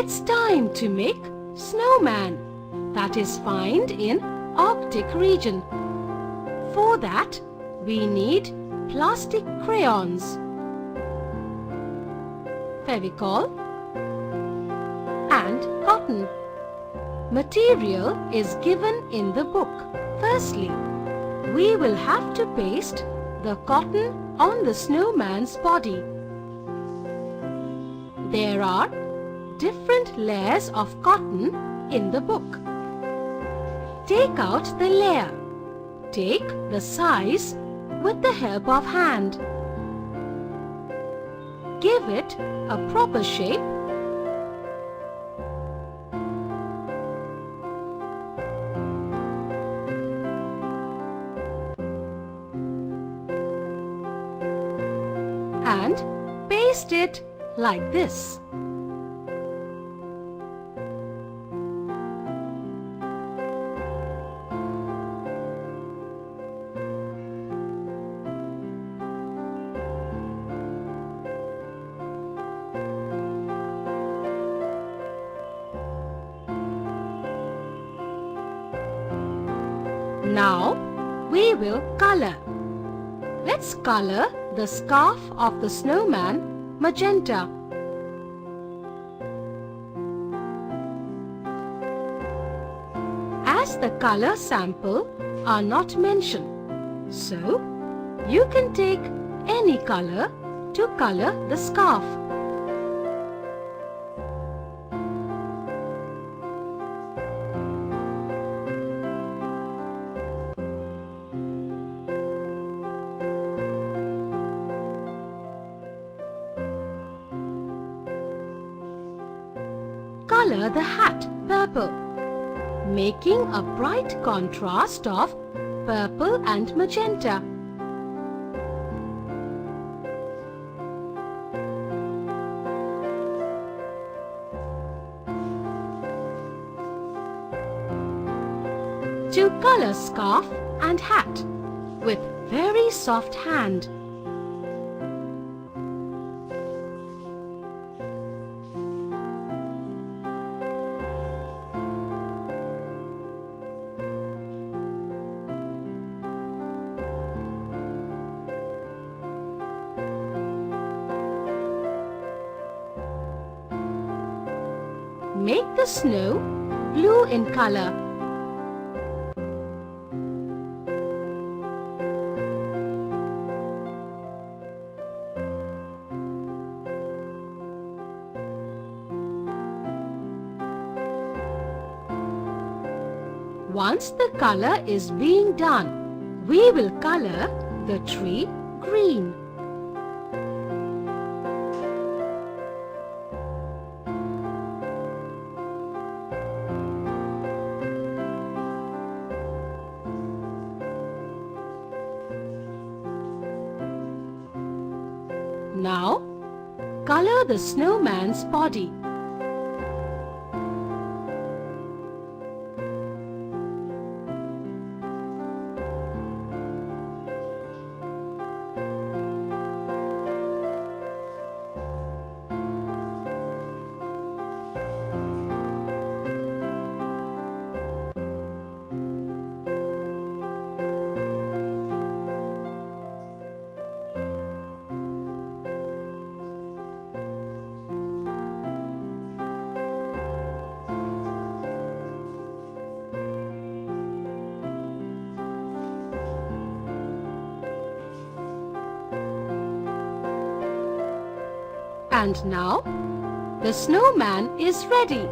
It's time to make snowman that is found in Arctic region. For that, we need plastic crayons, Fevicol and cotton. Material is given in the book. Firstly, we will have to paste the cotton on the snowman's body. There are different layers of cotton in the book. Take out the layer. Take the size with the help of hand. Give it a proper shape. And paste it like this. Now we will color. Let's color the scarf of the snowman magenta. As the color sample are not mentioned, so you can take any color to color the scarf. Color the hat purple, making a bright contrast of purple and magenta. To color scarf and hat with very soft hand. Make the snow blue in color. Once the color is being done, we will color the tree green. Now, color the snowman's body. And now, the snowman is ready.